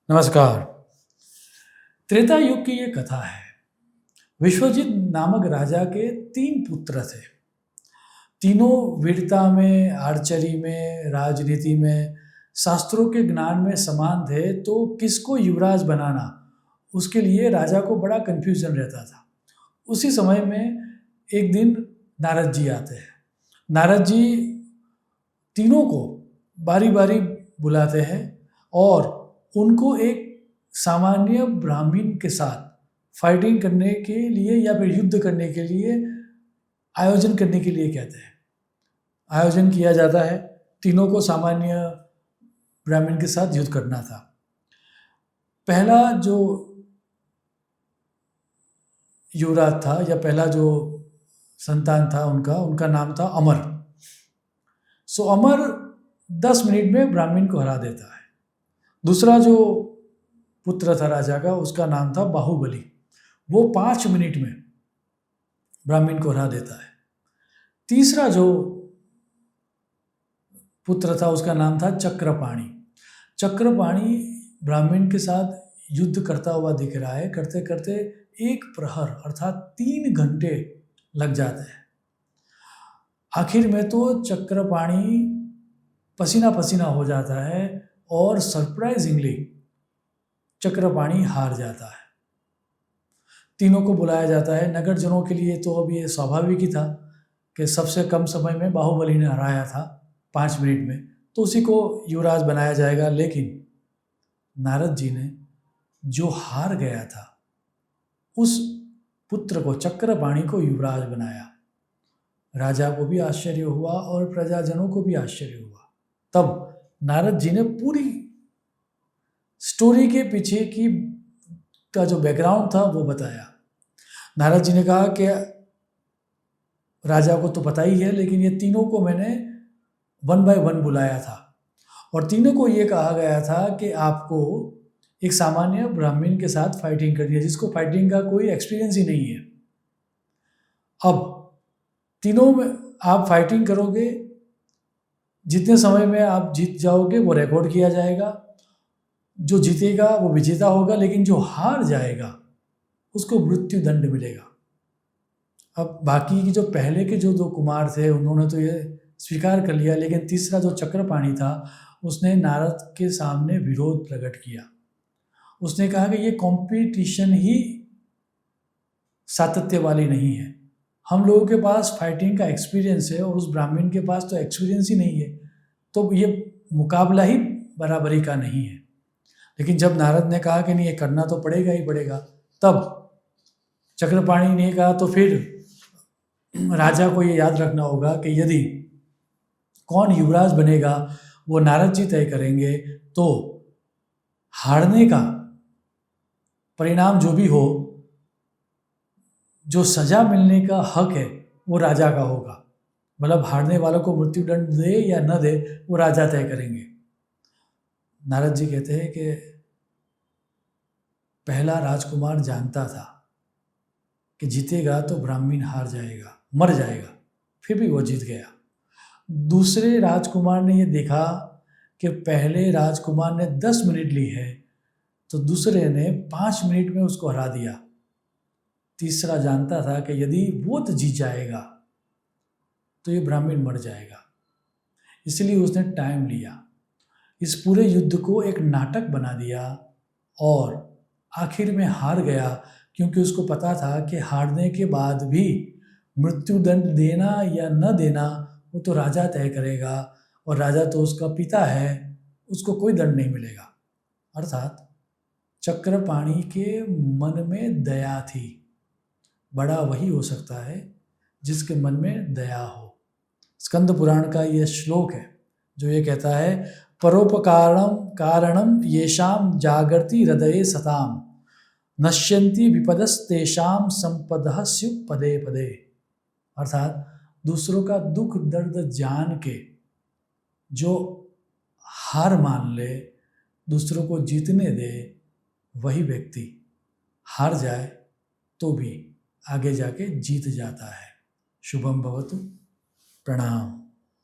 नमस्कार। त्रेता युग की ये कथा है। विश्वजित नामक राजा के 3 पुत्र थे। तीनों वीरता में, आर्चरी में, राजनीति में, शास्त्रों के ज्ञान में समान थे, तो किसको युवराज बनाना, उसके लिए राजा को बड़ा कन्फ्यूजन रहता था। उसी समय में एक दिन नारद जी आते हैं। नारद जी तीनों को बारी-बारी बुलाते हैं और उनको एक सामान्य ब्राह्मण के साथ फाइटिंग करने के लिए या फिर युद्ध करने के लिए आयोजन करने के लिए कहते हैं। आयोजन किया जाता है, तीनों को सामान्य ब्राह्मण के साथ युद्ध करना था। पहला जो युवराज था या पहला जो संतान था उनका नाम था अमर। अमर 10 मिनट में ब्राह्मण को हरा देता है। दूसरा जो पुत्र था राजा का, उसका नाम था बाहुबली। वो 5 मिनट में ब्राह्मण को हरा देता है। तीसरा जो पुत्र था उसका नाम था चक्रपाणि। चक्रपाणि ब्राह्मण के साथ युद्ध करता हुआ दिख रहा है। करते करते 1 प्रहर अर्थात 3 घंटे लग जाते हैं। आखिर में तो चक्रपाणि पसीना पसीना हो जाता है और सरप्राइजिंगली चक्रपाणि हार जाता है। तीनों को बुलाया जाता है। नगरजनों के लिए तो अब ये स्वाभाविक ही था कि सबसे कम समय में बाहुबली ने हराया था 5 मिनट में, तो उसी को युवराज बनाया जाएगा। लेकिन नारद जी ने जो हार गया था उस पुत्र को, चक्रपाणि को युवराज बनाया। राजा को भी आश्चर्य हुआ और प्रजाजनों को भी आश्चर्य हुआ। तब नारद जी ने पूरी स्टोरी के पीछे का जो बैकग्राउंड था वो बताया। नारद जी ने कहा कि राजा को तो पता ही है, लेकिन ये तीनों को मैंने 1 बाय 1 बुलाया था और तीनों को ये कहा गया था कि आपको एक सामान्य ब्राह्मण के साथ फाइटिंग करनी है, जिसको फाइटिंग का कोई एक्सपीरियंस ही नहीं है। अब तीनों में आप फाइटिंग करोगे, जितने समय में आप जीत जाओगे वो रिकॉर्ड किया जाएगा। जो जीतेगा वो विजेता होगा, लेकिन जो हार जाएगा उसको मृत्यु दंड मिलेगा। अब बाकी की जो पहले के जो 2 कुमार थे उन्होंने तो ये स्वीकार कर लिया, लेकिन तीसरा जो चक्रपाणि था उसने नारद के सामने विरोध प्रकट किया। उसने कहा कि ये कंपटीशन ही सातत्य वाली नहीं है। हम लोगों के पास फाइटिंग का एक्सपीरियंस है और उस ब्राह्मण के पास तो एक्सपीरियंस ही नहीं है, तो ये मुकाबला ही बराबरी का नहीं है। लेकिन जब नारद ने कहा कि नहीं, ये करना तो पड़ेगा ही पड़ेगा, तब चक्रपाणि ने कहा तो फिर राजा को ये याद रखना होगा कि यदि कौन युवराज बनेगा वो नारद जी तय करेंगे, तो हारने का परिणाम जो भी हो, जो सजा मिलने का हक है वो राजा का होगा। मतलब हारने वालों को मृत्युदंड दे या न दे वो राजा तय करेंगे। नारद जी कहते हैं कि पहला राजकुमार जानता था कि जीतेगा तो ब्राह्मण हार जाएगा, मर जाएगा, फिर भी वो जीत गया। दूसरे राजकुमार ने ये देखा कि पहले राजकुमार ने 10 मिनट ली है, तो दूसरे ने 5 मिनट में उसको हरा दिया। तीसरा जानता था कि यदि वो तो जीत जाएगा तो ये ब्राह्मण मर जाएगा, इसलिए उसने टाइम लिया। इस पूरे युद्ध को एक नाटक बना दिया और आखिर में हार गया, क्योंकि उसको पता था कि हारने के बाद भी मृत्युदंड देना या न देना वो तो राजा तय करेगा, और राजा तो उसका पिता है, उसको कोई दंड नहीं मिलेगा। अर्थात चक्रपाणि के मन में दया थी। बड़ा वही हो सकता है जिसके मन में दया हो। स्कंद पुराण का ये श्लोक है जो ये कहता है, परोपकारणम कारणम येषाम जागर्ति हृदये सताम नश्यन्ति विपदस्तेषाम संपदः स्युः पदे पदे। अर्थात दूसरों का दुख दर्द जान के जो हार मान ले, दूसरों को जीतने दे, वही व्यक्ति हार जाए तो भी आगे जाके जीत जाता है। शुभम भवतु। प्रणाम।